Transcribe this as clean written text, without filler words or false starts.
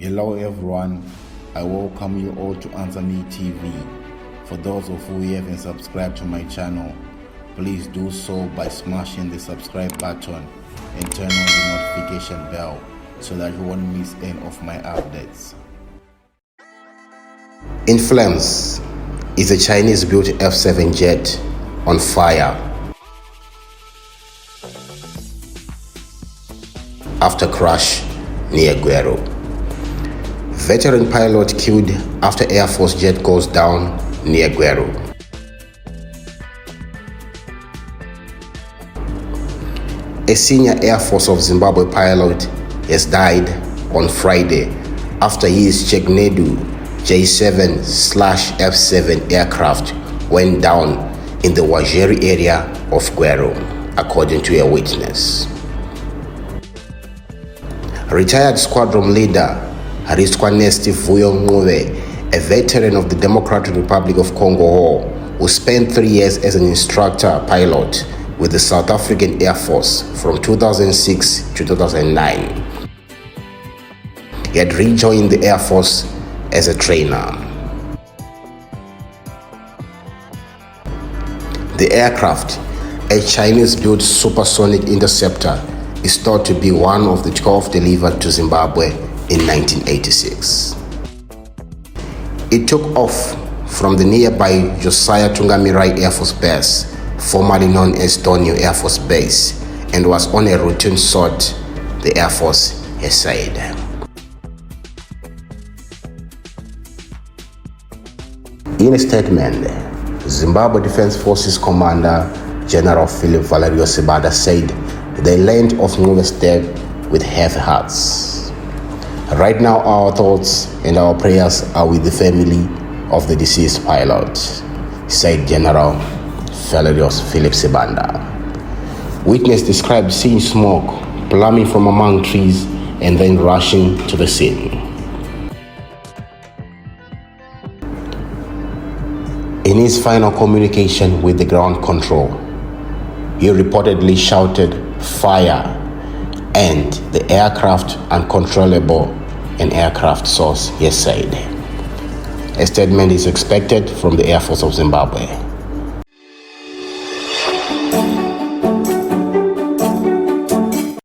Hello everyone, I welcome you all to Answer Me TV. For those of you who haven't subscribed to my channel, please do so by smashing the subscribe button and turn on the notification bell so that you won't miss any of my updates. In flames is a Chinese-built F-7 jet on fire after crash near Guero. Veteran pilot killed after Air Force jet goes down near Guero. A senior Airforce of Zimbabwe pilot has died on Friday after his Chegnedu J7/F7 aircraft went down in the Wajeri area of Guero, according to a witness. Retired squadron leader Steve Vuyo, a veteran of the Democratic Republic of Congo, who spent 3 years as an instructor pilot with the South African Air Force from 2006 to 2009. He had rejoined the Air Force as a trainer. The aircraft, a Chinese-built supersonic interceptor, is thought to be one of the 12 delivered to Zimbabwe in 1986. It took off from the nearby Josiah Tungamirai Air Force Base, formerly known as Donio Air Force Base, and was on a routine SOT, the Air Force has said. In a statement, Zimbabwe Defense Forces Commander General Philip Valerio Sibanda said they learned of Nguve's death with heavy hearts. Right now, our thoughts and our prayers are with the family of the deceased pilot, said General Valerio Philip Sibanda. Witness described seeing smoke plummeting from among trees and then rushing to the scene. In his final communication with the ground control, he reportedly shouted "fire" and the aircraft uncontrollable, an aircraft source has said. A statement is expected from the Air Force of Zimbabwe.